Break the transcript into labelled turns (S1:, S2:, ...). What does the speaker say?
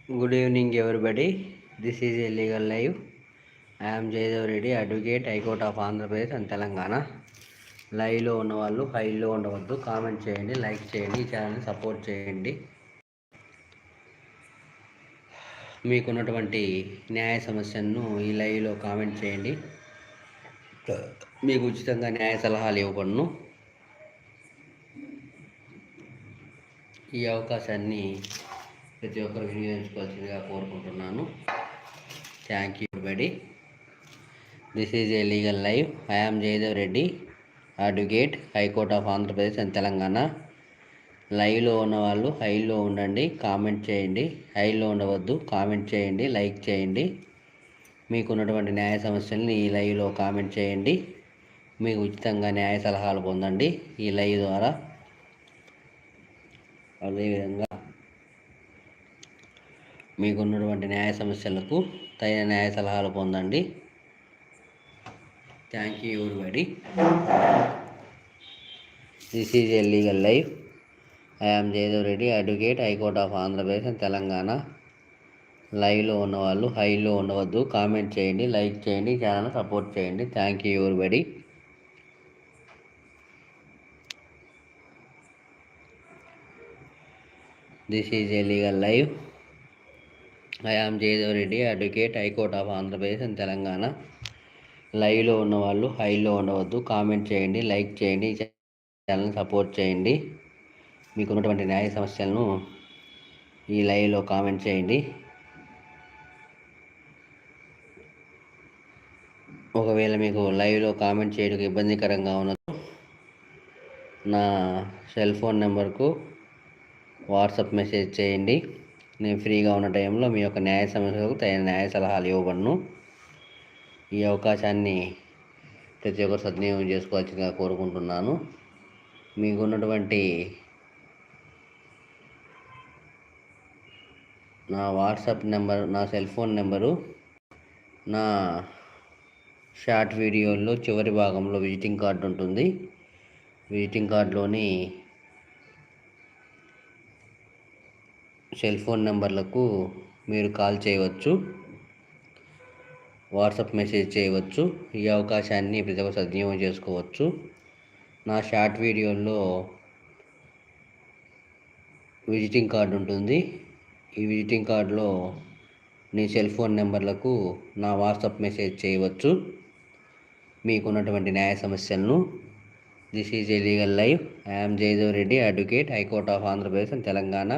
S1: Good evening, everybody. This is a legal live. I am Jaydev Reddy, Advocate, High Court of Andhra Pradesh and Telangana. లైవ్లో ఉన్న వాళ్ళు హైలో ఉండవద్దు. Comment చేయండి, like చేయండి, ఈ ఛానల్ని సపోర్ట్ చేయండి. మీకున్నటువంటి న్యాయ సమస్యలను ఈ లైవ్లో కామెంట్ చేయండి. మీకు ఉచితంగా న్యాయ సలహాలు ఇవ్వబడును. ఈ అవకాశాన్ని ప్రతి ఒక్కరు వినియోగించుకోవాల్సిందిగా కోరుకుంటున్నాను. Thank you everybody. This is a legal live. I am Jaydev Reddy, Advocate, High Court of Andhra Pradesh and Telangana. లైవ్లో ఉన్న వాళ్ళు హైలో ఉండండి, కామెంట్ చేయండి. హైలో ఉండవద్దు, కామెంట్ చేయండి, లైక్ చేయండి. మీకున్నటువంటి న్యాయ సమస్యల్ని ఈ లైవ్లో కామెంట్ చేయండి. మీకు ఉచితంగా న్యాయ సలహాలు పొందండి ఈ లైవ్ ద్వారా. అదేవిధంగా మీకున్నటువంటి న్యాయ సమస్యలకు తగిన న్యాయ సలహాలు పొందండి. Thank you everybody. This is a legal life. I am Jayadev Reddy, advocate, high court of Andhra Pradesh and Telangana. లైవ్లో ఉన్నవాళ్ళు హైలో ఉండవద్దు, కామెంట్ చేయండి, లైక్ చేయండి, ఛానల్ సపోర్ట్ చేయండి. Thank you everybody. This is a legal live. I am Jayadev Reddy, advocate, high court of Andhra Pradesh and Telangana. లైవ్లో ఉన్నవాళ్ళు హైలో ఉండవద్దు, కామెంట్ చేయండి, లైక్ చేయండి, ఛానల్ని సపోర్ట్ చేయండి. మీకున్నటువంటి న్యాయ సమస్యలను ఈ లైవ్లో కామెంట్ చేయండి. ఒకవేళ మీకు లైవ్లో కామెంట్ చేయడానికి ఇబ్బందికరంగా ఉన్నప్పుడు నా సెల్ ఫోన్ నెంబర్కు వాట్సాప్ మెసేజ్ చేయండి. నేను ఫ్రీగా ఉన్న టైంలో మీ యొక్క న్యాయ సమస్యలకు తగిన న్యాయ సలహాలు ఇవ్వబడును. ఈ అవకాశాన్ని ప్రతి ఒక్కరు సద్వినియోగం చేసుకోవాల్సిందిగా కోరుకుంటున్నాను. మీకున్నటువంటి నా వాట్సాప్ నెంబర్, నా సెల్ ఫోన్ నెంబరు నా షార్ట్ వీడియోల్లో చివరి భాగంలో విజిటింగ్ కార్డు ఉంటుంది. విజిటింగ్ కార్డులోని సెల్ ఫోన్ నెంబర్లకు మీరు కాల్ చేయవచ్చు, వాట్సాప్ మెసేజ్ చేయవచ్చు. ఈ అవకాశాన్ని ప్రతి ఒక్కరు సద్వినియోగం చేసుకోవచ్చు. నా షార్ట్ వీడియోల్లో విజిటింగ్ కార్డు ఉంటుంది. ఈ విజిటింగ్ కార్డులో నీ సెల్ ఫోన్ నెంబర్లకు నా వాట్సాప్ మెసేజ్ చేయవచ్చు మీకున్నటువంటి న్యాయ సమస్యలను. This is a legal live. I am Jayadev Reddy, advocate, high court of Andhra Pradesh and Telangana.